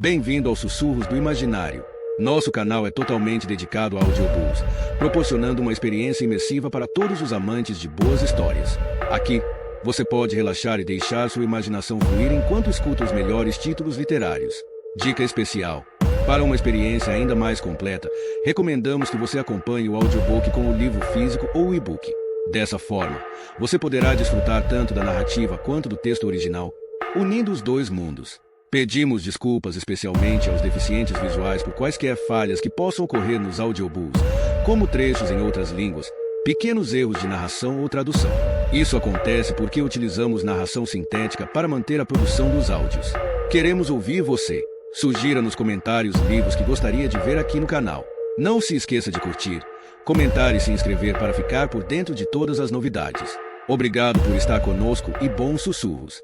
Bem-vindo aos Sussurros do Imaginário. Nosso canal é totalmente dedicado a audiobooks, proporcionando uma experiência imersiva para todos os amantes de boas histórias. Aqui, você pode relaxar e deixar sua imaginação fluir enquanto escuta os melhores títulos literários. Dica especial: para uma experiência ainda mais completa, recomendamos que você acompanhe o audiobook com o livro físico ou o e-book. Dessa forma, você poderá desfrutar tanto da narrativa quanto do texto original, unindo os dois mundos. Pedimos desculpas especialmente aos deficientes visuais por quaisquer falhas que possam ocorrer nos audiobooks, como trechos em outras línguas, pequenos erros de narração ou tradução. Isso acontece porque utilizamos narração sintética para manter a produção dos áudios. Queremos ouvir você. Sugira nos comentários livros que gostaria de ver aqui no canal. Não se esqueça de curtir, comentar e se inscrever para ficar por dentro de todas as novidades. Obrigado por estar conosco e bons sussurros.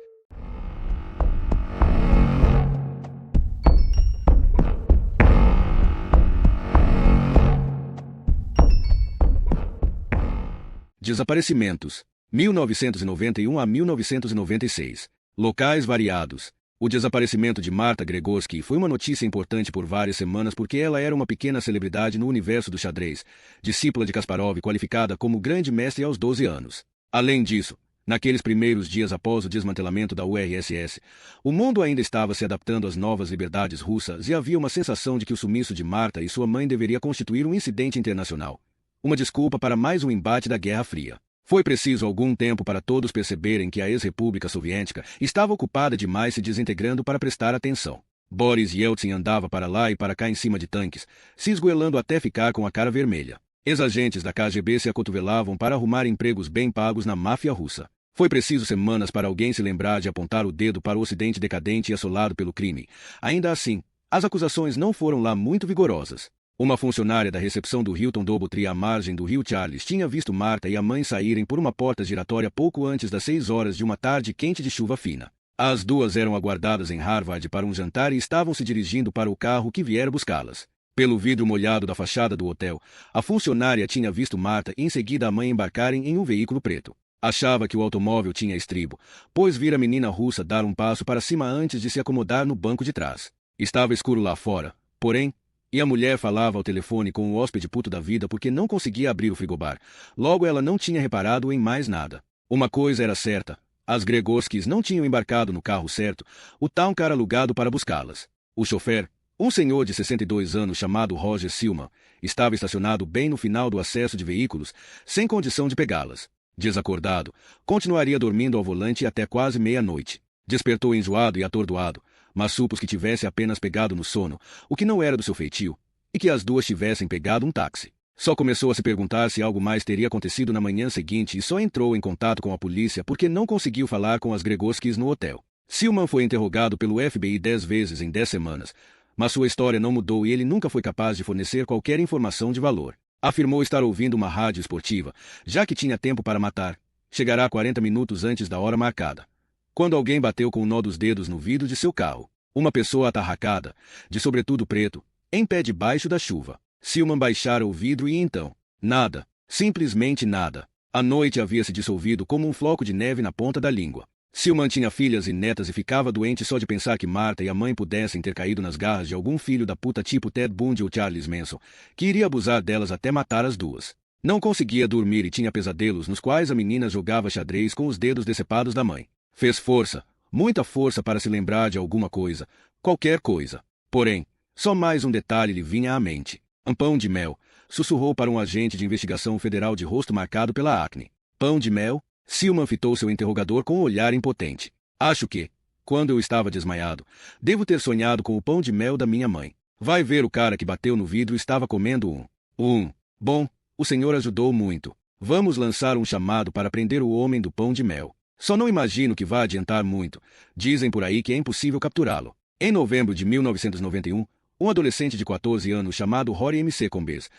Desaparecimentos. 1991 a 1996. Locais variados. O desaparecimento de Marta Gregorski foi uma notícia importante por várias semanas porque ela era uma pequena celebridade no universo do xadrez, discípula de Kasparov qualificada como grande mestre aos 12 anos. Além disso, naqueles primeiros dias após o desmantelamento da URSS, o mundo ainda estava se adaptando às novas liberdades russas e havia uma sensação de que o sumiço de Marta e sua mãe deveria constituir um incidente internacional. Uma desculpa para mais um embate da Guerra Fria. Foi preciso algum tempo para todos perceberem que a ex-república soviética estava ocupada demais se desintegrando para prestar atenção. Boris Yeltsin andava para lá e para cá em cima de tanques, se esgoelando até ficar com a cara vermelha. Ex-agentes da KGB se acotovelavam para arrumar empregos bem pagos na máfia russa. Foi preciso semanas para alguém se lembrar de apontar o dedo para o ocidente decadente e assolado pelo crime. Ainda assim, as acusações não foram lá muito vigorosas. Uma funcionária da recepção do Hilton Doubletree à margem do rio Charles tinha visto Marta e a mãe saírem por uma porta giratória pouco antes das 6 horas de uma tarde quente de chuva fina. As duas eram aguardadas em Harvard para um jantar e estavam se dirigindo para o carro que viera buscá-las. Pelo vidro molhado da fachada do hotel, a funcionária tinha visto Marta e em seguida a mãe embarcarem em um veículo preto. Achava que o automóvel tinha estribo, pois vira a menina russa dar um passo para cima antes de se acomodar no banco de trás. Estava escuro lá fora, porém, e a mulher falava ao telefone com o hóspede puto da vida porque não conseguia abrir o frigobar. Logo ela não tinha reparado em mais nada. Uma coisa era certa: as Gregorskis não tinham embarcado no carro certo, o Towncar alugado para buscá-las. O chofer, um senhor de 62 anos chamado Roger Silman, estava estacionado bem no final do acesso de veículos, sem condição de pegá-las. Desacordado, continuaria dormindo ao volante até quase meia-noite. Despertou enjoado e atordoado, mas supôs que tivesse apenas pegado no sono, o que não era do seu feitio, e que as duas tivessem pegado um táxi. Só começou a se perguntar se algo mais teria acontecido na manhã seguinte e só entrou em contato com a polícia porque não conseguiu falar com as Gregorskis no hotel. Silman foi interrogado pelo FBI 10 vezes em 10 semanas, mas sua história não mudou e ele nunca foi capaz de fornecer qualquer informação de valor. Afirmou estar ouvindo uma rádio esportiva, já que tinha tempo para matar. Chegará 40 minutos antes da hora marcada. Quando alguém bateu com o nó dos dedos no vidro de seu carro. Uma pessoa atarracada, de sobretudo preto, em pé debaixo da chuva. Silman baixara o vidro e então, nada, simplesmente nada. A noite havia se dissolvido como um floco de neve na ponta da língua. Silman tinha filhas e netas e ficava doente só de pensar que Marta e a mãe pudessem ter caído nas garras de algum filho da puta tipo Ted Bundy ou Charles Manson, que iria abusar delas até matar as duas. Não conseguia dormir e tinha pesadelos nos quais a menina jogava xadrez com os dedos decepados da mãe. Fez força, muita força para se lembrar de alguma coisa, qualquer coisa. Porém, só mais um detalhe lhe vinha à mente. Pão de mel, sussurrou para um agente de investigação federal de rosto marcado pela acne. Pão de mel? Silman fitou seu interrogador com um olhar impotente. Acho que, quando eu estava desmaiado, devo ter sonhado com o pão de mel da minha mãe. Vai ver, o cara que bateu no vidro estava comendo um. Bom, o senhor ajudou muito. Vamos lançar um chamado para prender o homem do pão de mel. Só não imagino que vá adiantar muito. Dizem por aí que é impossível capturá-lo. Em novembro de 1991, um adolescente de 14 anos chamado Rory M.C. Combes,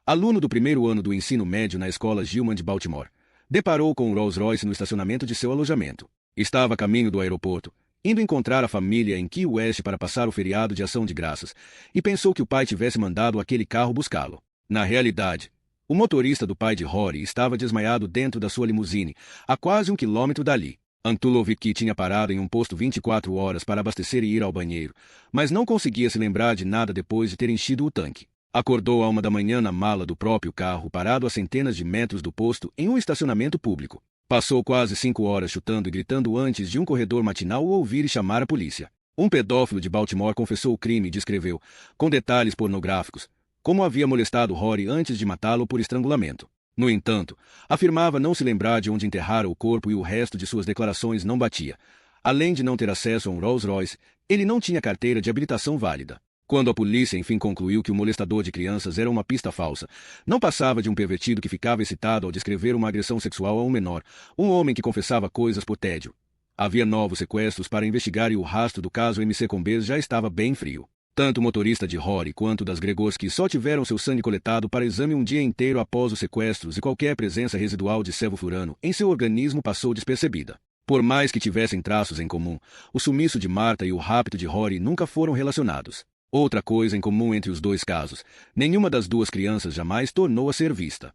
aluno do primeiro ano do ensino médio na escola Gilman de Baltimore, deparou com um Rolls-Royce no estacionamento de seu alojamento. Estava a caminho do aeroporto, indo encontrar a família em Key West para passar o feriado de Ação de Graças, e pensou que o pai tivesse mandado aquele carro buscá-lo. Na realidade, o motorista do pai de Rory estava desmaiado dentro da sua limusine, a quase 1 quilômetro dali. Antulovic tinha parado em um posto 24 horas para abastecer e ir ao banheiro, mas não conseguia se lembrar de nada depois de ter enchido o tanque. Acordou à 1 da manhã na mala do próprio carro parado a centenas de metros do posto em um estacionamento público. Passou quase 5 horas chutando e gritando antes de um corredor matinal o ouvir e chamar a polícia. Um pedófilo de Baltimore confessou o crime e descreveu, com detalhes pornográficos, como havia molestado Rory antes de matá-lo por estrangulamento. No entanto, afirmava não se lembrar de onde enterrara o corpo e o resto de suas declarações não batia. Além de não ter acesso a um Rolls-Royce, ele não tinha carteira de habilitação válida. Quando a polícia enfim concluiu que o molestador de crianças era uma pista falsa, não passava de um pervertido que ficava excitado ao descrever uma agressão sexual a um menor, um homem que confessava coisas por tédio. Havia novos sequestros para investigar e o rastro do caso MC Combes já estava bem frio. Tanto o motorista de Rory quanto das Gregorski só tiveram seu sangue coletado para exame um dia inteiro após os sequestros e qualquer presença residual de sevoflurano em seu organismo passou despercebida. Por mais que tivessem traços em comum, o sumiço de Marta e o rapto de Rory nunca foram relacionados. Outra coisa em comum entre os dois casos, nenhuma das duas crianças jamais tornou a ser vista.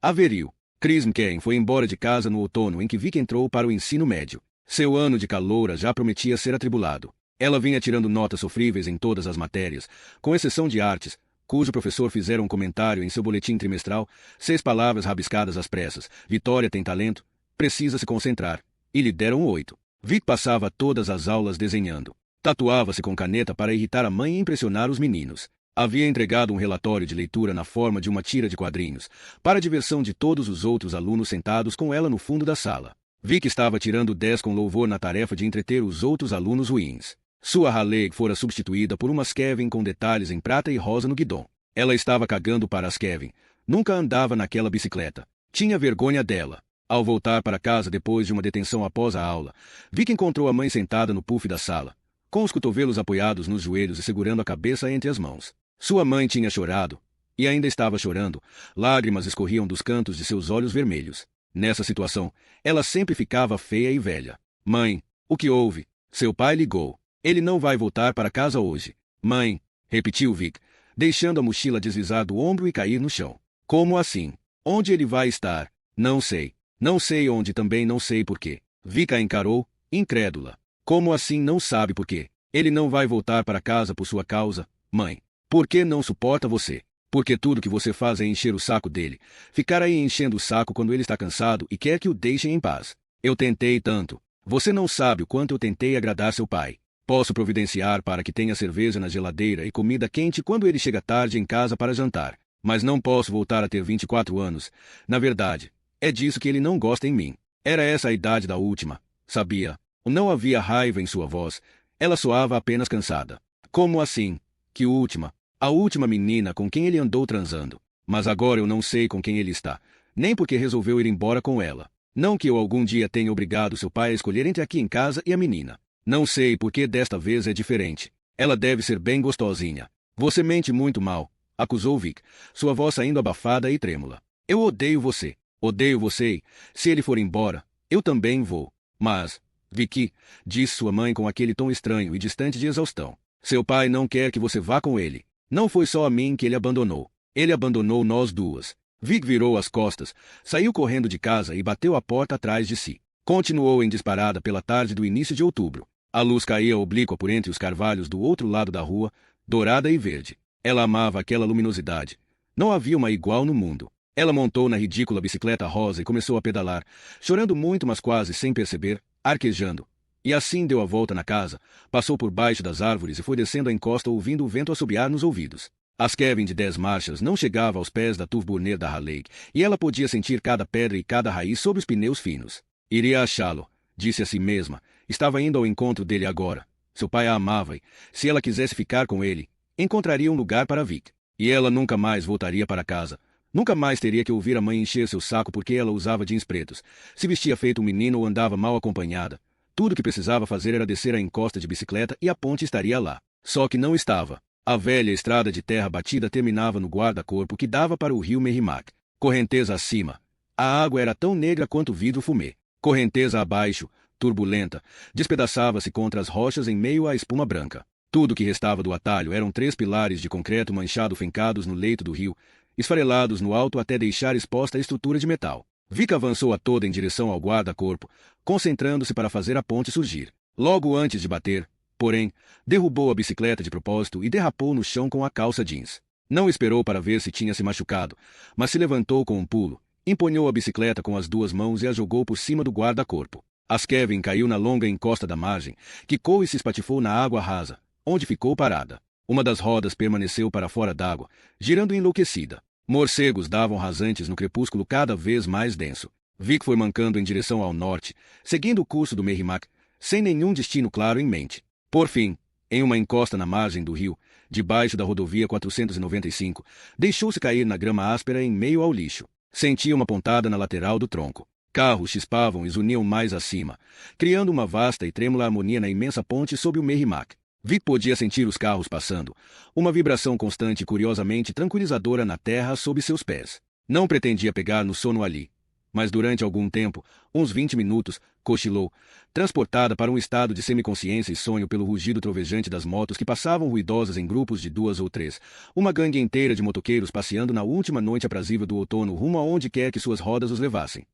Averil. Chris McCain foi embora de casa no outono em que Vic entrou para o ensino médio. Seu ano de caloura já prometia ser atribulado. Ela vinha tirando notas sofríveis em todas as matérias, com exceção de artes, cujo professor fizera um comentário em seu boletim trimestral, 6 palavras rabiscadas às pressas. Vitória tem talento, precisa se concentrar. E lhe deram 8. Vic passava todas as aulas desenhando. Tatuava-se com caneta para irritar a mãe e impressionar os meninos. Havia entregado um relatório de leitura na forma de uma tira de quadrinhos, para a diversão de todos os outros alunos sentados com ela no fundo da sala. Vic estava tirando 10 com louvor na tarefa de entreter os outros alunos ruins. Sua Harley fora substituída por uma Kevin com detalhes em prata e rosa no guidão. Ela estava cagando para as Kevin. Nunca andava naquela bicicleta. Tinha vergonha dela. Ao voltar para casa depois de uma detenção após a aula, Vic encontrou a mãe sentada no puff da sala, com os cotovelos apoiados nos joelhos e segurando a cabeça entre as mãos. Sua mãe tinha chorado, e ainda estava chorando. Lágrimas escorriam dos cantos de seus olhos vermelhos. Nessa situação, ela sempre ficava feia e velha. Mãe, o que houve? Seu pai ligou. Ele não vai voltar para casa hoje. Mãe, repetiu Vic, deixando a mochila deslizar do ombro e cair no chão. Como assim? Onde ele vai estar? Não sei. Não sei onde, também não sei porquê. Vic a encarou, incrédula. Como assim não sabe porquê? Ele não vai voltar para casa por sua causa, mãe. Por que não suporta você? Porque tudo que você faz é encher o saco dele. Ficar aí enchendo o saco quando ele está cansado e quer que o deixem em paz. Eu tentei tanto. Você não sabe o quanto eu tentei agradar seu pai. Posso providenciar para que tenha cerveja na geladeira e comida quente quando ele chega tarde em casa para jantar. Mas não posso voltar a ter 24 anos. Na verdade, é disso que ele não gosta em mim. Era essa a idade da última. Sabia? Não havia raiva em sua voz. Ela soava apenas cansada. Como assim? Que última? A última menina com quem ele andou transando. Mas agora eu não sei com quem ele está. Nem porque resolveu ir embora com ela. Não que eu algum dia tenha obrigado seu pai a escolher entre aqui em casa e a menina. Não sei porque desta vez é diferente. Ela deve ser bem gostosinha. Você mente muito mal, acusou Vic, sua voz saindo abafada e trêmula. Eu odeio você. Odeio você e, se ele for embora, eu também vou. Mas, Vicky, disse sua mãe com aquele tom estranho e distante de exaustão. Seu pai não quer que você vá com ele. Não foi só a mim que ele abandonou. Ele abandonou nós duas. Vic virou as costas, saiu correndo de casa e bateu a porta atrás de si. Continuou em disparada pela tarde do início de outubro. A luz caía oblíqua por entre os carvalhos do outro lado da rua, dourada e verde. Ela amava aquela luminosidade. Não havia uma igual no mundo. Ela montou na ridícula bicicleta rosa e começou a pedalar, chorando muito mas quase sem perceber, arquejando. E assim deu a volta na casa, passou por baixo das árvores e foi descendo a encosta ouvindo o vento assobiar nos ouvidos. As Kevin de 10 marchas não chegava aos pés da Turboner da Harley, e ela podia sentir cada pedra e cada raiz sob os pneus finos. Iria achá-lo, disse a si mesma. Estava indo ao encontro dele agora. Seu pai a amava e, se ela quisesse ficar com ele, encontraria um lugar para Vic. E ela nunca mais voltaria para casa. Nunca mais teria que ouvir a mãe encher seu saco porque ela usava jeans pretos, se vestia feito um menino ou andava mal acompanhada. Tudo que precisava fazer era descer a encosta de bicicleta e a ponte estaria lá. Só que não estava. A velha estrada de terra batida terminava no guarda-corpo que dava para o rio Merrimack. Correnteza acima. A água era tão negra quanto vidro fumê. Correnteza abaixo, turbulenta, despedaçava-se contra as rochas em meio à espuma branca. Tudo que restava do atalho eram 3 pilares de concreto manchado fincados no leito do rio, esfarelados no alto até deixar exposta a estrutura de metal. Vic avançou a toda em direção ao guarda-corpo, concentrando-se para fazer a ponte surgir. Logo antes de bater, porém, derrubou a bicicleta de propósito e derrapou no chão com a calça jeans. Não esperou para ver se tinha se machucado, mas se levantou com um pulo, empunhou a bicicleta com as 2 mãos e a jogou por cima do guarda-corpo. As Kevin caiu na longa encosta da margem, quicou e se espatifou na água rasa, onde ficou parada. Uma das rodas permaneceu para fora d'água, girando enlouquecida. Morcegos davam rasantes no crepúsculo cada vez mais denso. Vic foi mancando em direção ao norte, seguindo o curso do Merrimack, sem nenhum destino claro em mente. Por fim, em uma encosta na margem do rio, debaixo da rodovia 495, deixou-se cair na grama áspera em meio ao lixo. Sentia uma pontada na lateral do tronco. Carros chispavam e zuniam mais acima, criando uma vasta e trêmula harmonia na imensa ponte sob o Merrimack. Vic podia sentir os carros passando, uma vibração constante e curiosamente tranquilizadora na terra sob seus pés. Não pretendia pegar no sono ali, mas durante algum tempo, uns 20 minutos, cochilou, transportada para um estado de semiconsciência e sonho pelo rugido trovejante das motos que passavam ruidosas em grupos de 2 ou 3, uma gangue inteira de motoqueiros passeando na última noite aprazível do outono rumo aonde quer que suas rodas os levassem.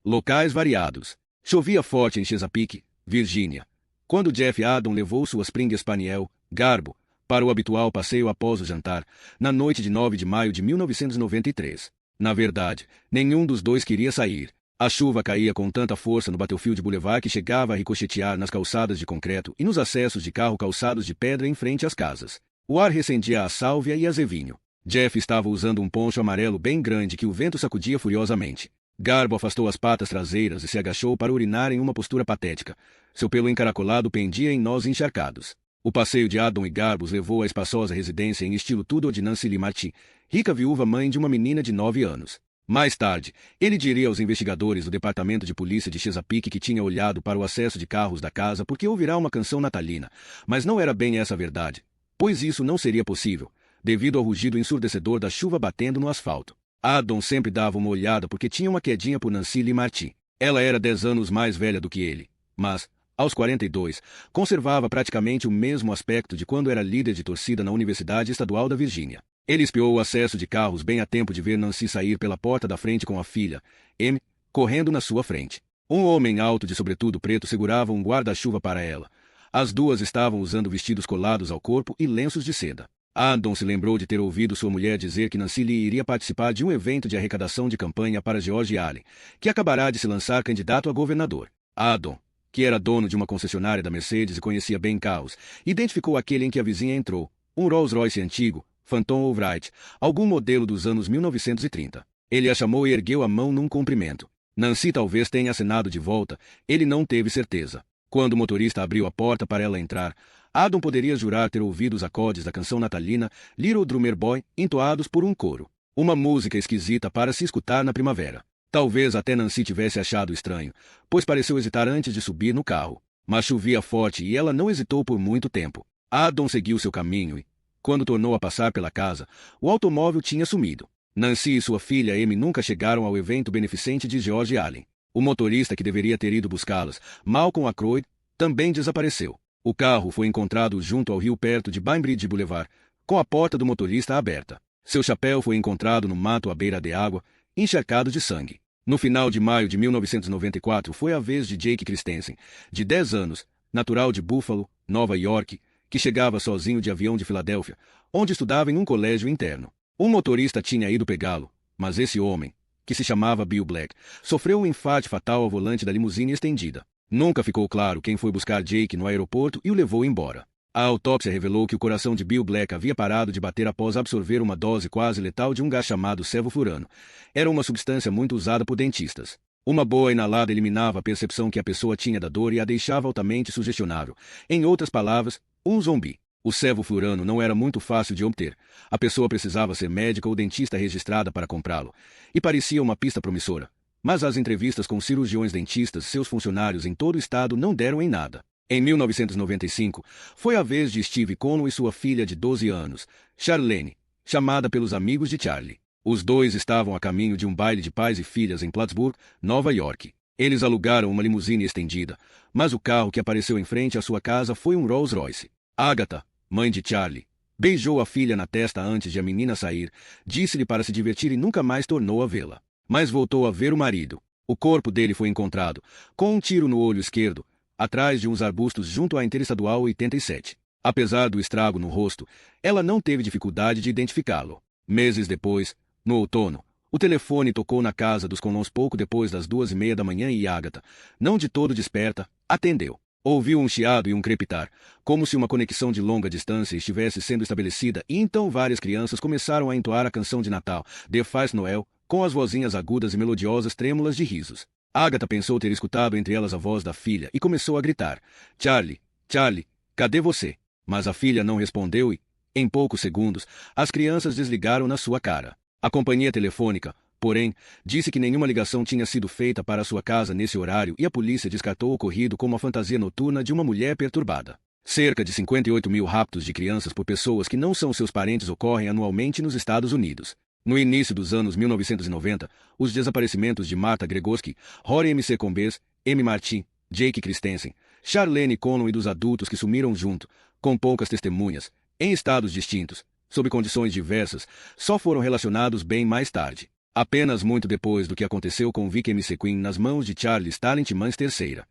Locais variados. Chovia forte em Chesapeake, Virgínia, quando Jeff Adam levou sua Spring Spaniel, Garbo, para o habitual passeio após o jantar, na noite de 9 de maio de 1993. Na verdade, nenhum dos dois queria sair. A chuva caía com tanta força no Battlefield Boulevard que chegava a ricochetear nas calçadas de concreto e nos acessos de carro calçados de pedra em frente às casas. O ar recendia a sálvia e azevinho. Jeff estava usando um poncho amarelo bem grande que o vento sacudia furiosamente. Garbo afastou as patas traseiras e se agachou para urinar em uma postura patética. Seu pelo encaracolado pendia em nós encharcados. O passeio de Adam e Garbo os levou à espaçosa residência em estilo Tudor de Nancy Lee Martin, rica viúva mãe de uma menina de 9 anos. Mais tarde, ele diria aos investigadores do Departamento de Polícia de Chesapeake que tinha olhado para o acesso de carros da casa porque ouvirá uma canção natalina, mas não era bem essa a verdade, pois isso não seria possível, devido ao rugido ensurdecedor da chuva batendo no asfalto. Adam sempre dava uma olhada porque tinha uma quedinha por Nancy Lee Martin. Ela era 10 anos mais velha do que ele, mas, aos 42, conservava praticamente o mesmo aspecto de quando era líder de torcida na Universidade Estadual da Virgínia. Ele espiou o acesso de carros bem a tempo de ver Nancy sair pela porta da frente com a filha, Amy, correndo na sua frente. Um homem alto de sobretudo preto segurava um guarda-chuva para ela. As duas estavam usando vestidos colados ao corpo e lenços de seda. Adam se lembrou de ter ouvido sua mulher dizer que Nancy Lee iria participar de um evento de arrecadação de campanha para George Allen, que acabará de se lançar candidato a governador. Adam, que era dono de uma concessionária da Mercedes e conhecia bem carros, identificou aquele em que a vizinha entrou, um Rolls-Royce antigo, Phantom ou Wright, algum modelo dos anos 1930. Ele a chamou e ergueu a mão num cumprimento. Nancy talvez tenha acenado de volta, ele não teve certeza. Quando o motorista abriu a porta para ela entrar, Adam poderia jurar ter ouvido os acordes da canção natalina Little Drummer Boy entoados por um coro. Uma música esquisita para se escutar na primavera. Talvez até Nancy tivesse achado estranho, pois pareceu hesitar antes de subir no carro. Mas chovia forte e ela não hesitou por muito tempo. Adam seguiu seu caminho e, quando tornou a passar pela casa, o automóvel tinha sumido. Nancy e sua filha Amy nunca chegaram ao evento beneficente de George Allen. O motorista que deveria ter ido buscá-las, Malcolm Ackroyd, também desapareceu. O carro foi encontrado junto ao rio perto de Bainbridge Boulevard, com a porta do motorista aberta. Seu chapéu foi encontrado no mato à beira de água, encharcado de sangue. No final de maio de 1994 foi a vez de Jake Christensen, de 10 anos, natural de Buffalo, Nova York, que chegava sozinho de avião de Filadélfia, onde estudava em um colégio interno. Um motorista tinha ido pegá-lo, mas esse homem, que se chamava Bill Black, sofreu um infarte fatal ao volante da limusine estendida. Nunca ficou claro quem foi buscar Jake no aeroporto e o levou embora. A autópsia revelou que o coração de Bill Black havia parado de bater após absorver uma dose quase letal de um gás chamado sevoflurano. Era uma substância muito usada por dentistas. Uma boa inalada eliminava a percepção que a pessoa tinha da dor e a deixava altamente sugestionável. Em outras palavras, um zumbi. O sevoflurano não era muito fácil de obter. A pessoa precisava ser médica ou dentista registrada para comprá-lo. E parecia uma pista promissora. Mas as entrevistas com cirurgiões dentistas, seus funcionários em todo o estado, não deram em nada. Em 1995, foi a vez de Steve Conway e sua filha de 12 anos, Charlene, chamada pelos amigos de Charlie. Os dois estavam a caminho de um baile de pais e filhas em Plattsburgh, Nova York. Eles alugaram uma limusine estendida, mas o carro que apareceu em frente à sua casa foi um Rolls-Royce. Agatha, mãe de Charlie, beijou a filha na testa antes de a menina sair, disse-lhe para se divertir e nunca mais tornou a vê-la. Mas voltou a ver o marido. O corpo dele foi encontrado, com um tiro no olho esquerdo, atrás de uns arbustos junto à Interestadual 87. Apesar do estrago no rosto, ela não teve dificuldade de identificá-lo. Meses depois, no outono, o telefone tocou na casa dos Colons pouco depois das 2:30 da manhã e Agatha, não de todo desperta, atendeu. Ouviu um chiado e um crepitar, como se uma conexão de longa distância estivesse sendo estabelecida, e então várias crianças começaram a entoar a canção de Natal, De Faz Noel, com as vozinhas agudas e melodiosas trêmulas de risos. Agatha pensou ter escutado entre elas a voz da filha e começou a gritar: Charlie, Charlie, cadê você? Mas a filha não respondeu e, em poucos segundos, as crianças desligaram na sua cara. A companhia telefônica, porém, disse que nenhuma ligação tinha sido feita para sua casa nesse horário e a polícia descartou o ocorrido como a fantasia noturna de uma mulher perturbada. Cerca de 58 mil raptos de crianças por pessoas que não são seus parentes ocorrem anualmente nos Estados Unidos. No início dos anos 1990, os desaparecimentos de Martha Gregosky, Rory M.C. Combes, M. Martin, Jake Christensen, Charlene Conlon e dos adultos que sumiram junto, com poucas testemunhas, em estados distintos, sob condições diversas, só foram relacionados bem mais tarde. Apenas muito depois do que aconteceu com Vic M. Sequin nas mãos de Charlie Stalin Timmons III.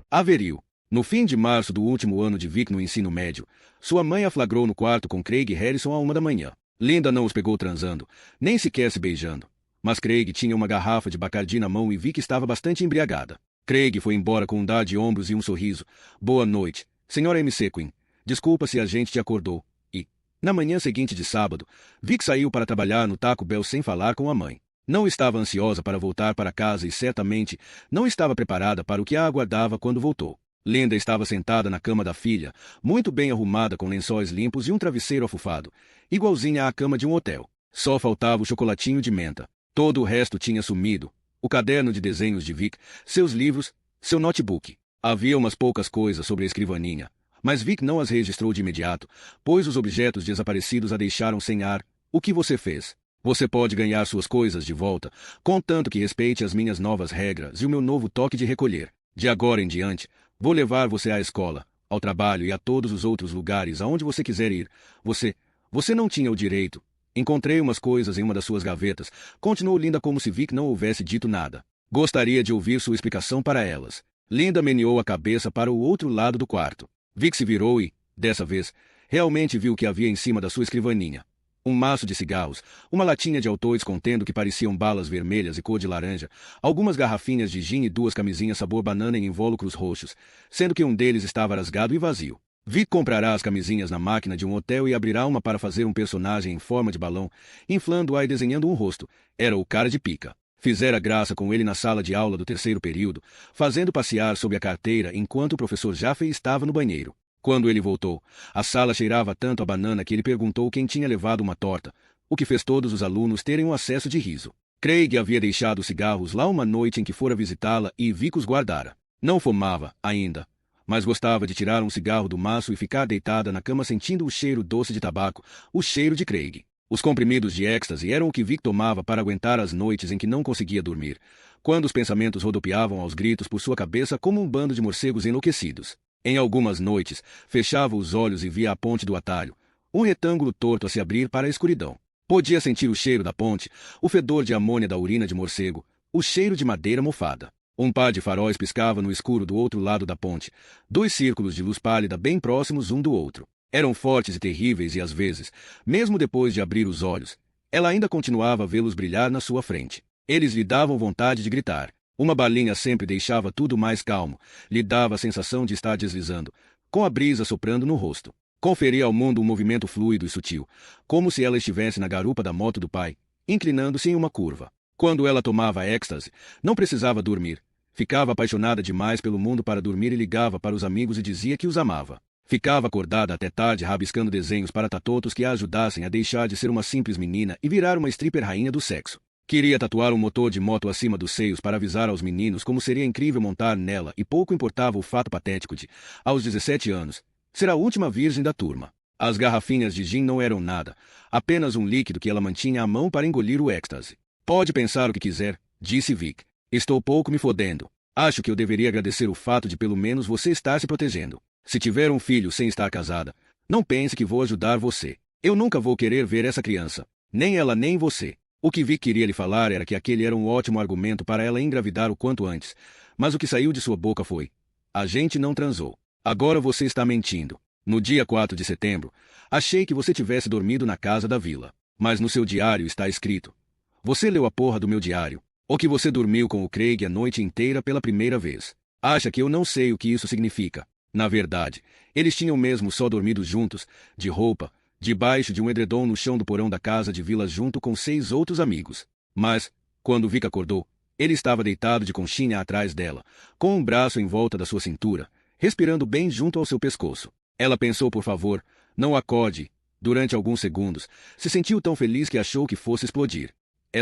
Averil. No fim de março do último ano de Vic no ensino médio, sua mãe a flagrou no quarto com Craig Harrison à 1 da manhã. Linda não os pegou transando, nem sequer se beijando. Mas Craig tinha uma garrafa de Bacardi na mão e Vic estava bastante embriagada. Craig foi embora com um dar de ombros e um sorriso. Boa noite, senhora M. Sequin. Desculpa se a gente te acordou. E, na manhã seguinte de sábado, Vic saiu para trabalhar no Taco Bell sem falar com a mãe. Não estava ansiosa para voltar para casa e certamente não estava preparada para o que a aguardava quando voltou. Linda estava sentada na cama da filha, muito bem arrumada com lençóis limpos e um travesseiro afufado, igualzinha à cama de um hotel. Só faltava o chocolatinho de menta. Todo o resto tinha sumido. O caderno de desenhos de Vic, seus livros, seu notebook. Havia umas poucas coisas sobre a escrivaninha, mas Vic não as registrou de imediato, pois os objetos desaparecidos a deixaram sem ar. O que você fez? Você pode ganhar suas coisas de volta, contanto que respeite as minhas novas regras e o meu novo toque de recolher. De agora em diante, vou levar você à escola, ao trabalho e a todos os outros lugares aonde você quiser ir. Você não tinha o direito. Encontrei umas coisas em uma das suas gavetas. Continuou Linda como se Vic não houvesse dito nada. Gostaria de ouvir sua explicação para elas. Linda meneou a cabeça para o outro lado do quarto. Vic se virou e, dessa vez, realmente viu o que havia em cima da sua escrivaninha. Um maço de cigarros, uma latinha de Altoids contendo o que pareciam balas vermelhas e cor de laranja, algumas garrafinhas de gin e 2 camisinhas sabor banana em invólucros roxos, sendo que um deles estava rasgado e vazio. Vic comprará as camisinhas na máquina de um hotel e abrirá uma para fazer um personagem em forma de balão, inflando-a e desenhando um rosto. Era o cara de pica. Fizera graça com ele na sala de aula do 3º período, fazendo passear sob a carteira enquanto o professor Jaffe estava no banheiro. Quando ele voltou, a sala cheirava tanto a banana que ele perguntou quem tinha levado uma torta, o que fez todos os alunos terem um acesso de riso. Craig havia deixado os cigarros lá uma noite em que fora visitá-la e Vic os guardara. Não fumava, ainda, mas gostava de tirar um cigarro do maço e ficar deitada na cama sentindo o cheiro doce de tabaco, o cheiro de Craig. Os comprimidos de êxtase eram o que Vic tomava para aguentar as noites em que não conseguia dormir, quando os pensamentos rodopiavam aos gritos por sua cabeça como um bando de morcegos enlouquecidos. Em algumas noites, fechava os olhos e via a ponte do atalho, um retângulo torto a se abrir para a escuridão. Podia sentir o cheiro da ponte, o fedor de amônia da urina de morcego, o cheiro de madeira mofada. Um par de faróis piscava no escuro do outro lado da ponte, 2 círculos de luz pálida bem próximos um do outro. Eram fortes e terríveis e às vezes, mesmo depois de abrir os olhos, ela ainda continuava a vê-los brilhar na sua frente. Eles lhe davam vontade de gritar. Uma balinha sempre deixava tudo mais calmo, lhe dava a sensação de estar deslizando, com a brisa soprando no rosto. Conferia ao mundo um movimento fluido e sutil, como se ela estivesse na garupa da moto do pai, inclinando-se em uma curva. Quando ela tomava êxtase, não precisava dormir. Ficava apaixonada demais pelo mundo para dormir e ligava para os amigos e dizia que os amava. Ficava acordada até tarde rabiscando desenhos para tatotos que a ajudassem a deixar de ser uma simples menina e virar uma stripper rainha do sexo. Queria tatuar um motor de moto acima dos seios para avisar aos meninos como seria incrível montar nela e pouco importava o fato patético de, aos 17 anos, ser a última virgem da turma. As garrafinhas de gin não eram nada, apenas um líquido que ela mantinha à mão para engolir o êxtase. Pode pensar o que quiser, disse Vic. Estou pouco me fodendo. Acho que eu deveria agradecer o fato de pelo menos você estar se protegendo. Se tiver um filho sem estar casada, não pense que vou ajudar você. Eu nunca vou querer ver essa criança. Nem ela nem você. O que Vic queria lhe falar era que aquele era um ótimo argumento para ela engravidar o quanto antes, mas o que saiu de sua boca foi: a gente não transou. Agora você está mentindo. No dia 4 de setembro, achei que você tivesse dormido na casa da vila. Mas no seu diário está escrito: você leu a porra do meu diário. Ou que você dormiu com o Craig a noite inteira pela primeira vez. Acha que eu não sei o que isso significa. Na verdade, eles tinham mesmo só dormido juntos, de roupa, debaixo de um edredom no chão do porão da casa de vila junto com 6 outros amigos. Mas, quando Vic acordou, ele estava deitado de conchinha atrás dela, com um braço em volta da sua cintura, respirando bem junto ao seu pescoço. Ela pensou: por favor, não acorde. Durante alguns segundos, se sentiu tão feliz que achou que fosse explodir.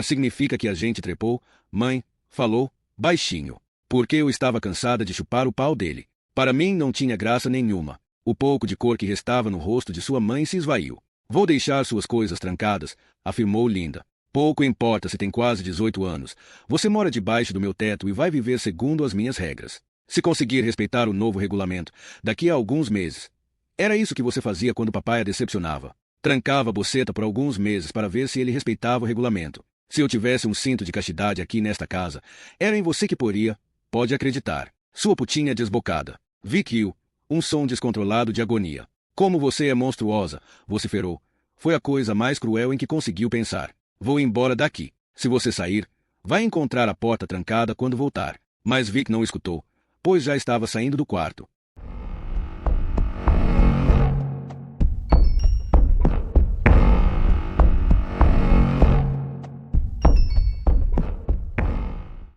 Significa que a gente trepou, mãe, falou, baixinho. Porque eu estava cansada de chupar o pau dele. Para mim não tinha graça nenhuma. O pouco de cor que restava no rosto de sua mãe se esvaiu. Vou deixar suas coisas trancadas, afirmou Linda. Pouco importa se tem quase 18 anos. Você mora debaixo do meu teto e vai viver segundo as minhas regras. Se conseguir respeitar o novo regulamento, daqui a alguns meses. Era isso que você fazia quando papai a decepcionava. Trancava a boceta por alguns meses para ver se ele respeitava o regulamento. Se eu tivesse um cinto de castidade aqui nesta casa, era em você que poria, pode acreditar. Sua putinha desbocada. Vic riu, um som descontrolado de agonia. Como você é monstruosa, vociferou. Foi a coisa mais cruel em que conseguiu pensar. Vou embora daqui. Se você sair, vai encontrar a porta trancada quando voltar. Mas Vic não escutou, pois já estava saindo do quarto.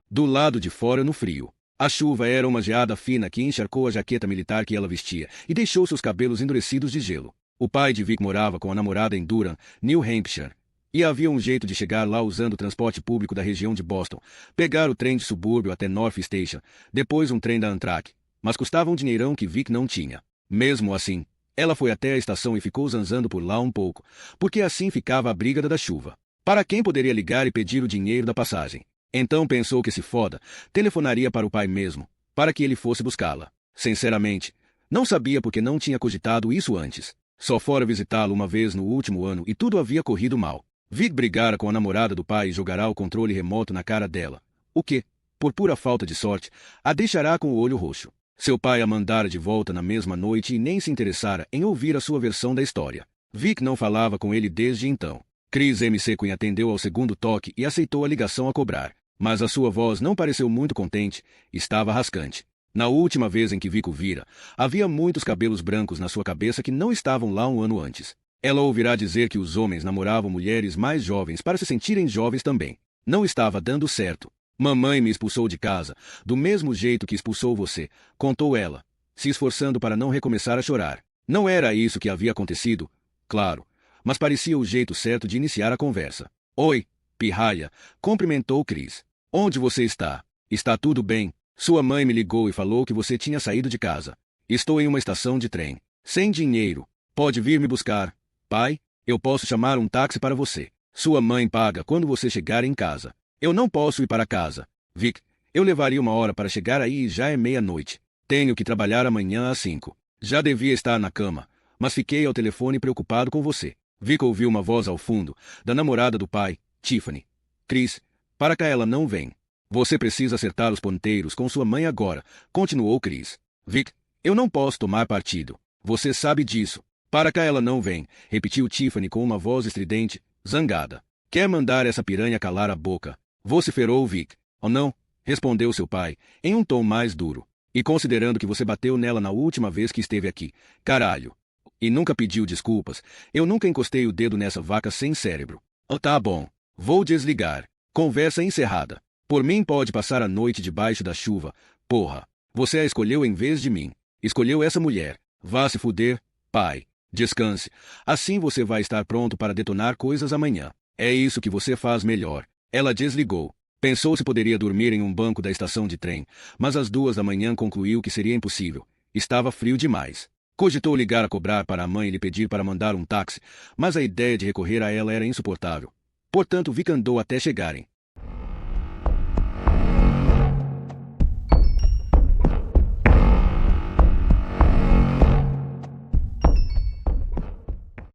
Do lado de fora no frio. A chuva era uma geada fina que encharcou a jaqueta militar que ela vestia e deixou seus cabelos endurecidos de gelo. O pai de Vic morava com a namorada em Durham, New Hampshire. E havia um jeito de chegar lá usando o transporte público da região de Boston, pegar o trem de subúrbio até North Station, depois um trem da Amtrak. Mas custava um dinheirão que Vic não tinha. Mesmo assim, ela foi até a estação e ficou zanzando por lá um pouco, porque assim ficava a briga da chuva. Para quem poderia ligar e pedir o dinheiro da passagem? Então pensou que se foda, telefonaria para o pai mesmo, para que ele fosse buscá-la. Sinceramente, não sabia porque não tinha cogitado isso antes. Só fora visitá-lo uma vez no último ano e tudo havia corrido mal. Vic brigara com a namorada do pai e jogará o controle remoto na cara dela, o que, por pura falta de sorte, a deixará com o olho roxo. Seu pai a mandara de volta na mesma noite e nem se interessara em ouvir a sua versão da história. Vic não falava com ele desde então. Chris M. Quinn atendeu ao segundo toque e aceitou a ligação a cobrar. Mas a sua voz não pareceu muito contente, estava rascante. Na última vez em que Vic o vira, havia muitos cabelos brancos na sua cabeça que não estavam lá um ano antes. Ela ouvirá dizer que os homens namoravam mulheres mais jovens para se sentirem jovens também. Não estava dando certo. Mamãe me expulsou de casa, do mesmo jeito que expulsou você, contou ela, se esforçando para não recomeçar a chorar. Não era isso que havia acontecido, claro, mas parecia o jeito certo de iniciar a conversa. Oi, pirraia, cumprimentou Chris. Onde você está? Está tudo bem? Sua mãe me ligou e falou que você tinha saído de casa. Estou em uma estação de trem. Sem dinheiro. Pode vir me buscar. Pai, eu posso chamar um táxi para você. Sua mãe paga quando você chegar em casa. Eu não posso ir para casa. Vic, eu levaria 1 hora para chegar aí e já é meia-noite. Tenho que trabalhar amanhã às 5. Já devia estar na cama, mas fiquei ao telefone preocupado com você. Vic ouviu uma voz ao fundo, da namorada do pai, Tiffany. Chris, para cá ela não vem. Você precisa acertar os ponteiros com sua mãe agora, continuou Chris. Vic, eu não posso tomar partido. Você sabe disso. Para cá ela não vem, repetiu Tiffany com uma voz estridente, zangada. Quer mandar essa piranha calar a boca? Vociferou Vic. Oh não, respondeu seu pai, em um tom mais duro. E considerando que você bateu nela na última vez que esteve aqui, caralho. E nunca pediu desculpas, eu nunca encostei o dedo nessa vaca sem cérebro. Oh, tá bom. Vou desligar. Conversa encerrada. Por mim pode passar a noite debaixo da chuva. Porra. Você a escolheu em vez de mim. Escolheu essa mulher. Vá se fuder, pai. Descanse. Assim você vai estar pronto para detonar coisas amanhã. É isso que você faz melhor. Ela desligou. Pensou se poderia dormir em um banco da estação de trem, mas às 2 da manhã concluiu que seria impossível. Estava frio demais. Cogitou ligar a cobrar para a mãe e lhe pedir para mandar um táxi, mas a ideia de recorrer a ela era insuportável. Portanto, Vic andou até chegarem.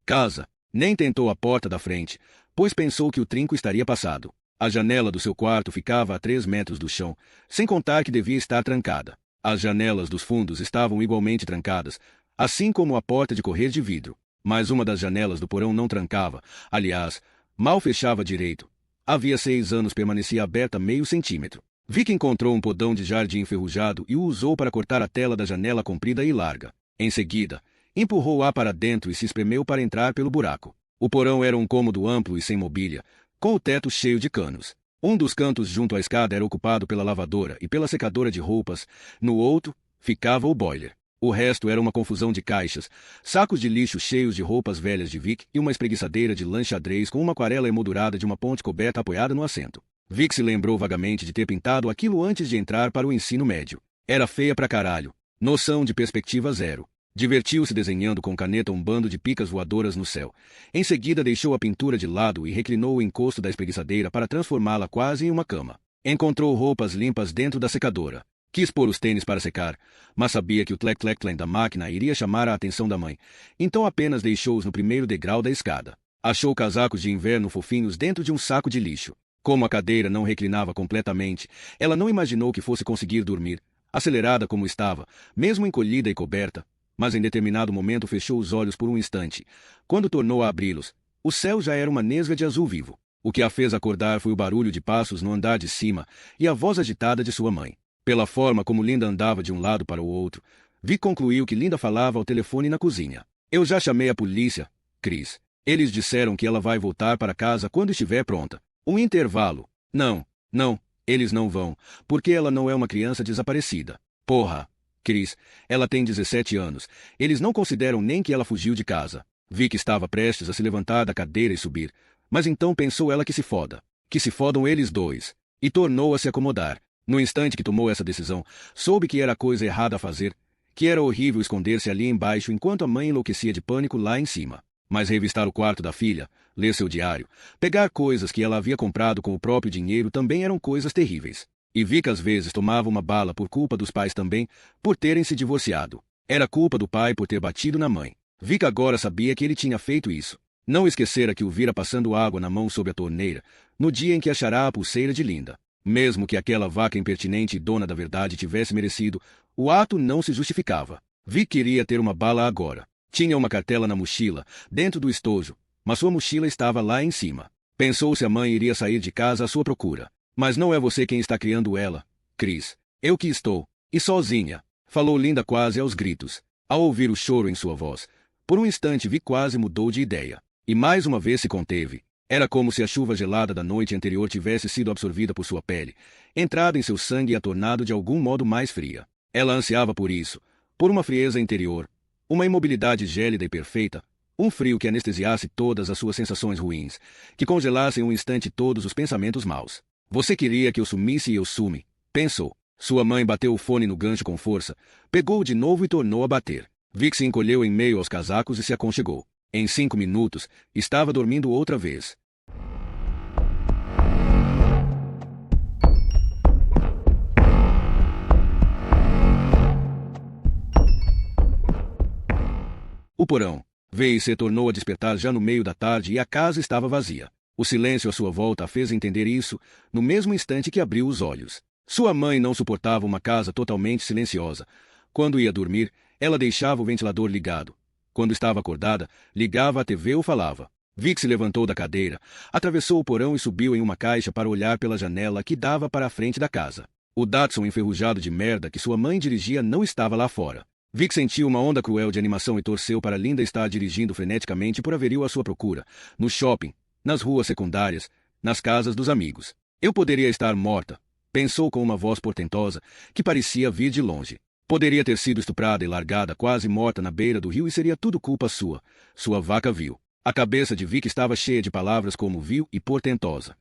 Casa. Nem tentou a porta da frente, pois pensou que o trinco estaria passado. A janela do seu quarto ficava a 3 metros do chão, sem contar que devia estar trancada. As janelas dos fundos estavam igualmente trancadas, assim como a porta de correr de vidro. Mas uma das janelas do porão não trancava, aliás, mal fechava direito. Havia 6 anos permanecia aberta meio centímetro. Vic encontrou um podão de jardim enferrujado e o usou para cortar a tela da janela comprida e larga. Em seguida, empurrou-a para dentro e se espremeu para entrar pelo buraco. O porão era um cômodo amplo e sem mobília, com o teto cheio de canos. Um dos cantos junto à escada era ocupado pela lavadora e pela secadora de roupas, no outro, ficava o boiler. O resto era uma confusão de caixas, sacos de lixo cheios de roupas velhas de Vic e uma espreguiçadeira de lã xadrez com uma aquarela emoldurada de uma ponte coberta apoiada no assento. Vic se lembrou vagamente de ter pintado aquilo antes de entrar para o ensino médio. Era feia pra caralho. Noção de perspectiva zero. Divertiu-se desenhando com caneta um bando de picas voadoras no céu. Em seguida deixou a pintura de lado e reclinou o encosto da espreguiçadeira para transformá-la quase em uma cama. Encontrou roupas limpas dentro da secadora. Quis pôr os tênis para secar, mas sabia que o tlec-tlec-tlec da máquina iria chamar a atenção da mãe, então apenas deixou-os no primeiro degrau da escada. Achou casacos de inverno fofinhos dentro de um saco de lixo. Como a cadeira não reclinava completamente, ela não imaginou que fosse conseguir dormir, acelerada como estava, mesmo encolhida e coberta, mas em determinado momento fechou os olhos por um instante. Quando tornou a abri-los, o céu já era uma nesga de azul vivo. O que a fez acordar foi o barulho de passos no andar de cima e a voz agitada de sua mãe. Pela forma como Linda andava de um lado para o outro, Vic concluiu que Linda falava ao telefone na cozinha. Eu já chamei a polícia, Chris. Eles disseram que ela vai voltar para casa quando estiver pronta. Um intervalo. Não, eles não vão, porque ela não é uma criança desaparecida. Porra. Chris, ela tem 17 anos. Eles não consideram nem que ela fugiu de casa. Vic estava prestes a se levantar da cadeira e subir, mas então pensou ela que se foda. Que se fodam eles dois. E tornou a se acomodar. No instante que tomou essa decisão, soube que era a coisa errada a fazer, que era horrível esconder-se ali embaixo enquanto a mãe enlouquecia de pânico lá em cima. Mas revistar o quarto da filha, ler seu diário, pegar coisas que ela havia comprado com o próprio dinheiro também eram coisas terríveis. E Vic às vezes tomava uma bala por culpa dos pais também, por terem se divorciado. Era culpa do pai por ter batido na mãe. Vic agora sabia que ele tinha feito isso. Não esquecera que o vira passando água na mão sob a torneira, no dia em que achará a pulseira de Linda. Mesmo que aquela vaca impertinente e dona da verdade tivesse merecido, o ato não se justificava. Vic queria ter uma bala agora. Tinha uma cartela na mochila, dentro do estojo, mas sua mochila estava lá em cima. Pensou se a mãe iria sair de casa à sua procura. Mas não é você quem está criando ela, Chris. Eu que estou. E sozinha. Falou Linda quase aos gritos. Ao ouvir o choro em sua voz, por um instante Vic quase mudou de ideia. E mais uma vez se conteve. Era como se a chuva gelada da noite anterior tivesse sido absorvida por sua pele, entrado em seu sangue e a tornado de algum modo mais fria. Ela ansiava por isso, por uma frieza interior, uma imobilidade gélida e perfeita, um frio que anestesiasse todas as suas sensações ruins, que congelasse em um instante todos os pensamentos maus. Você queria que eu sumisse e eu sume, pensou. Sua mãe bateu o fone no gancho com força, pegou-o de novo e tornou a bater. Vic se encolheu em meio aos casacos e se aconchegou. Em 5 minutos, estava dormindo outra vez. O porão. Veio e se tornou a despertar já no meio da tarde e a casa estava vazia. O silêncio à sua volta a fez entender isso, no mesmo instante que abriu os olhos. Sua mãe não suportava uma casa totalmente silenciosa. Quando ia dormir, ela deixava o ventilador ligado. Quando estava acordada, ligava a TV ou falava. Vic se levantou da cadeira, atravessou o porão e subiu em uma caixa para olhar pela janela que dava para a frente da casa. O Datsun enferrujado de merda que sua mãe dirigia não estava lá fora. Vic sentiu uma onda cruel de animação e torceu para Linda estar dirigindo freneticamente por averil à sua procura, no shopping, nas ruas secundárias, nas casas dos amigos. Eu poderia estar morta, pensou com uma voz portentosa, que parecia vir de longe. Poderia ter sido estuprada e largada quase morta na beira do rio e seria tudo culpa sua. Sua vaca vil. A cabeça de Vic estava cheia de palavras como vil e portentosa.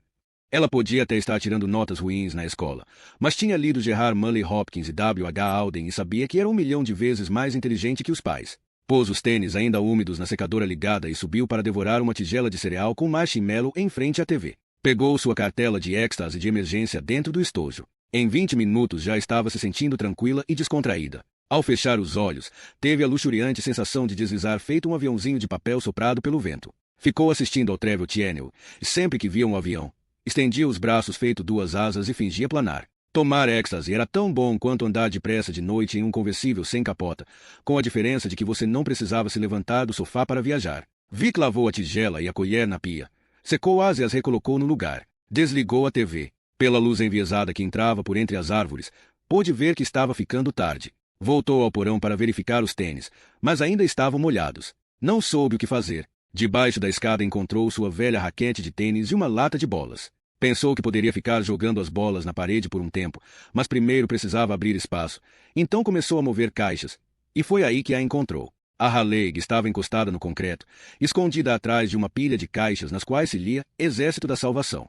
Ela podia até estar tirando notas ruins na escola, mas tinha lido Gerard Manley Hopkins e W. H. Auden e sabia que era 1 milhão de vezes mais inteligente que os pais. Pôs os tênis ainda úmidos na secadora ligada e subiu para devorar uma tigela de cereal com marshmallow em frente à TV. Pegou sua cartela de êxtase de emergência dentro do estojo. Em 20 minutos já estava se sentindo tranquila e descontraída. Ao fechar os olhos, teve a luxuriante sensação de deslizar feito um aviãozinho de papel soprado pelo vento. Ficou assistindo ao Travel Channel, e sempre que via um avião, estendia os braços feito 2 asas e fingia planar. Tomar êxtase era tão bom quanto andar depressa de noite em um conversível sem capota, com a diferença de que você não precisava se levantar do sofá para viajar. Vic lavou a tigela e a colher na pia. Secou-as e as recolocou no lugar. Desligou a TV. Pela luz enviesada que entrava por entre as árvores, pôde ver que estava ficando tarde. Voltou ao porão para verificar os tênis, mas ainda estavam molhados. Não soube o que fazer. Debaixo da escada encontrou sua velha raquete de tênis e uma lata de bolas. Pensou que poderia ficar jogando as bolas na parede por um tempo, mas primeiro precisava abrir espaço. Então começou a mover caixas, e foi aí que a encontrou. A Raleigh estava encostada no concreto, escondida atrás de uma pilha de caixas nas quais se lia Exército da Salvação.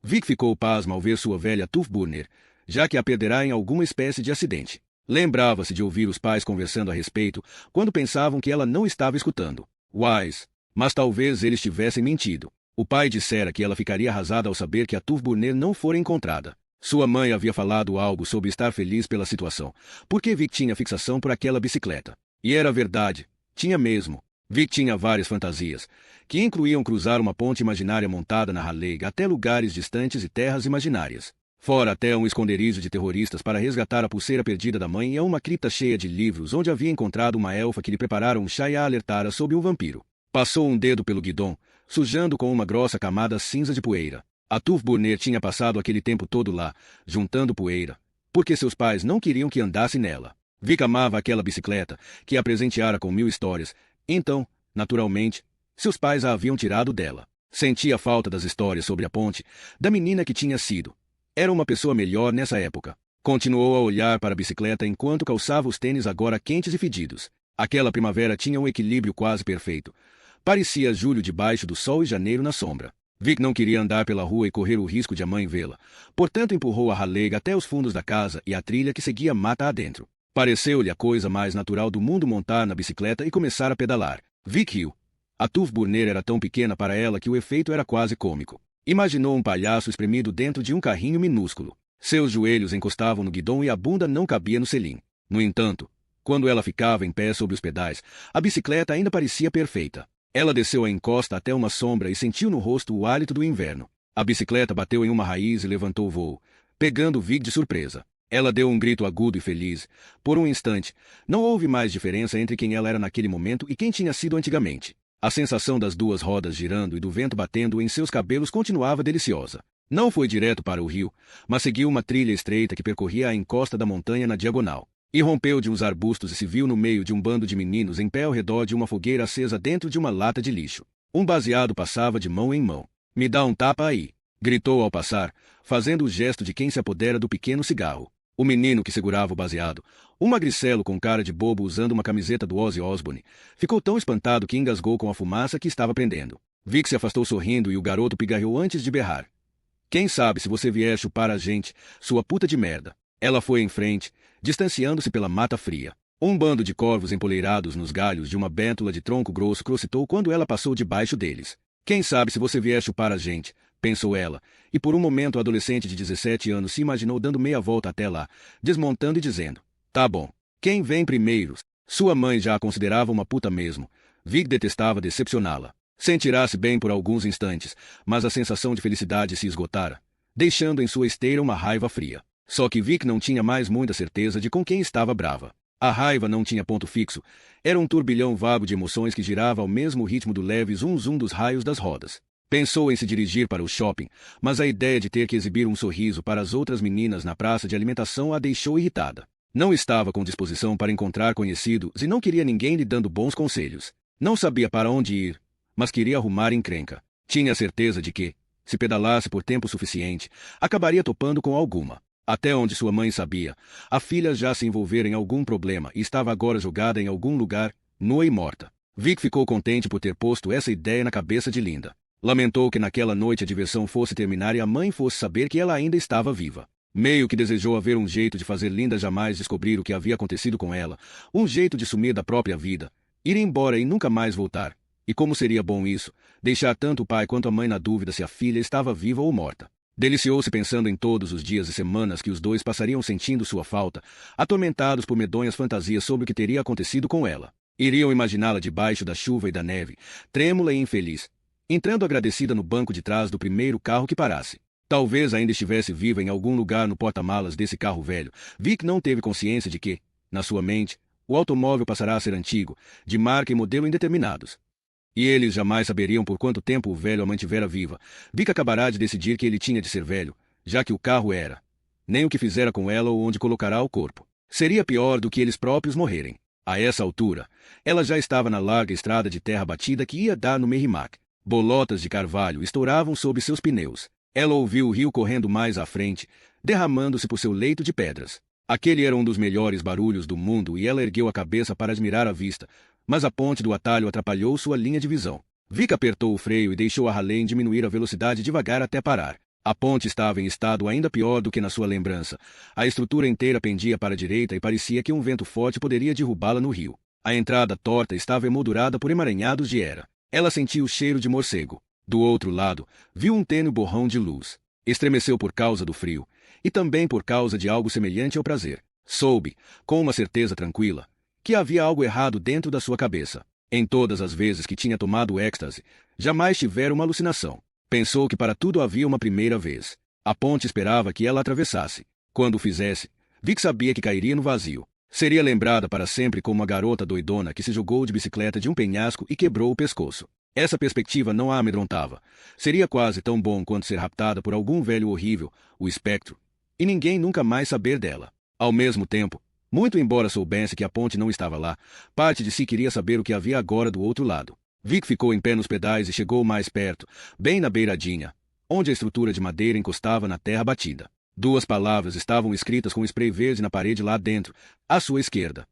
Vic ficou pasma ao ver sua velha Tuff Burner, já que a perderá em alguma espécie de acidente. Lembrava-se de ouvir os pais conversando a respeito, quando pensavam que ela não estava escutando. Wise. Mas talvez eles tivessem mentido. O pai dissera que ela ficaria arrasada ao saber que a Tuff Burner não fora encontrada. Sua mãe havia falado algo sobre estar feliz pela situação, porque Vic tinha fixação por aquela bicicleta. E era verdade. Tinha mesmo. Vic tinha várias fantasias, que incluíam cruzar uma ponte imaginária montada na Raleigh até lugares distantes e terras imaginárias. Fora até um esconderijo de terroristas para resgatar a pulseira perdida da mãe e a uma cripta cheia de livros onde havia encontrado uma elfa que lhe preparara um chá e a alertara sobre um vampiro. Passou um dedo pelo guidão, sujando com uma grossa camada cinza de poeira. A Tuff Burner tinha passado aquele tempo todo lá, juntando poeira, porque seus pais não queriam que andasse nela. Vic amava aquela bicicleta, que a presenteara com 1000 histórias. Então, naturalmente, seus pais a haviam tirado dela. Sentia falta das histórias sobre a ponte, da menina que tinha sido. Era uma pessoa melhor nessa época. Continuou a olhar para a bicicleta enquanto calçava os tênis agora quentes e fedidos. Aquela primavera tinha um equilíbrio quase perfeito. Parecia julho debaixo do sol e janeiro na sombra. Vic não queria andar pela rua e correr o risco de a mãe vê-la. Portanto, empurrou a Raleigh até os fundos da casa e a trilha que seguia mata adentro. Pareceu-lhe a coisa mais natural do mundo montar na bicicleta e começar a pedalar. Vic riu. A Tuff Burner era tão pequena para ela que o efeito era quase cômico. Imaginou um palhaço espremido dentro de um carrinho minúsculo. Seus joelhos encostavam no guidão e a bunda não cabia no selim. No entanto, quando ela ficava em pé sobre os pedais, a bicicleta ainda parecia perfeita. Ela desceu a encosta até uma sombra e sentiu no rosto o hálito do inverno. A bicicleta bateu em uma raiz e levantou o voo, pegando Vic de surpresa. Ela deu um grito agudo e feliz. Por um instante, não houve mais diferença entre quem ela era naquele momento e quem tinha sido antigamente. A sensação das 2 rodas girando e do vento batendo em seus cabelos continuava deliciosa. Não foi direto para o rio, mas seguiu uma trilha estreita que percorria a encosta da montanha na diagonal. E rompeu de uns arbustos e se viu no meio de um bando de meninos em pé ao redor de uma fogueira acesa dentro de uma lata de lixo. Um baseado passava de mão em mão. "Me dá um tapa aí!" gritou ao passar, fazendo o gesto de quem se apodera do pequeno cigarro. O menino que segurava o baseado, um magricelo com cara de bobo usando uma camiseta do Ozzy Osbourne, ficou tão espantado que engasgou com a fumaça que estava prendendo. Vic se afastou sorrindo e o garoto pigarreou antes de berrar. "Quem sabe se você vier chupar a gente, sua puta de merda." Ela foi em frente, distanciando-se pela mata fria. Um bando de corvos empoleirados nos galhos de uma bétula de tronco grosso crocitou quando ela passou debaixo deles. "Quem sabe se você vier chupar a gente," pensou ela, e por um momento o adolescente de 17 anos se imaginou dando meia volta até lá, desmontando e dizendo: "Tá bom. Quem vem primeiro?" Sua mãe já a considerava uma puta mesmo. Vic detestava decepcioná-la. Sentirá-se bem por alguns instantes, mas a sensação de felicidade se esgotara, deixando em sua esteira uma raiva fria. Só que Vic não tinha mais muita certeza de com quem estava brava. A raiva não tinha ponto fixo. Era um turbilhão vago de emoções que girava ao mesmo ritmo do leve zum-zum dos raios das rodas. Pensou em se dirigir para o shopping, mas a ideia de ter que exibir um sorriso para as outras meninas na praça de alimentação a deixou irritada. Não estava com disposição para encontrar conhecidos e não queria ninguém lhe dando bons conselhos. Não sabia para onde ir, mas queria arrumar encrenca. Tinha certeza de que, se pedalasse por tempo suficiente, acabaria topando com alguma. Até onde sua mãe sabia, a filha já se envolvera em algum problema e estava agora jogada em algum lugar, nua e morta. Vic ficou contente por ter posto essa ideia na cabeça de Linda. Lamentou que naquela noite a diversão fosse terminar e a mãe fosse saber que ela ainda estava viva. Meio que desejou haver um jeito de fazer Linda jamais descobrir o que havia acontecido com ela, um jeito de sumir da própria vida, ir embora e nunca mais voltar. E como seria bom isso, deixar tanto o pai quanto a mãe na dúvida se a filha estava viva ou morta. Deliciou-se pensando em todos os dias e semanas que os dois passariam sentindo sua falta, atormentados por medonhas fantasias sobre o que teria acontecido com ela. Iriam imaginá-la debaixo da chuva e da neve, trêmula e infeliz, entrando agradecida no banco de trás do primeiro carro que parasse. Talvez ainda estivesse viva em algum lugar no porta-malas desse carro velho. Vic não teve consciência de que, na sua mente, o automóvel passará a ser antigo, de marca e modelo indeterminados. E eles jamais saberiam por quanto tempo o velho a mantivera viva. Vic acabará de decidir que ele tinha de ser velho, já que o carro era. Nem o que fizera com ela ou onde colocará o corpo. Seria pior do que eles próprios morrerem. A essa altura, ela já estava na larga estrada de terra batida que ia dar no Merrimack. Bolotas de carvalho estouravam sob seus pneus. Ela ouviu o rio correndo mais à frente, derramando-se por seu leito de pedras. Aquele era um dos melhores barulhos do mundo e ela ergueu a cabeça para admirar a vista, mas a ponte do atalho atrapalhou sua linha de visão. Vic apertou o freio e deixou a Harley diminuir a velocidade devagar até parar. A ponte estava em estado ainda pior do que na sua lembrança. A estrutura inteira pendia para a direita e parecia que um vento forte poderia derrubá-la no rio. A entrada torta estava emoldurada por emaranhados de era. Ela sentiu o cheiro de morcego. Do outro lado, viu um tênue borrão de luz. Estremeceu por causa do frio, e também por causa de algo semelhante ao prazer. Soube, com uma certeza tranquila, que havia algo errado dentro da sua cabeça. Em todas as vezes que tinha tomado êxtase, jamais tivera uma alucinação. Pensou que para tudo havia uma primeira vez. A ponte esperava que ela atravessasse. Quando o fizesse, Vic sabia que cairia no vazio. Seria lembrada para sempre como uma garota doidona que se jogou de bicicleta de um penhasco e quebrou o pescoço. Essa perspectiva não a amedrontava. Seria quase tão bom quanto ser raptada por algum velho horrível, o espectro, e ninguém nunca mais saber dela. Ao mesmo tempo, muito embora soubesse que a ponte não estava lá, parte de si queria saber o que havia agora do outro lado. Vic ficou em pé nos pedais e chegou mais perto, bem na beiradinha, onde a estrutura de madeira encostava na terra batida. Duas palavras estavam escritas com spray verde na parede lá dentro, à sua esquerda.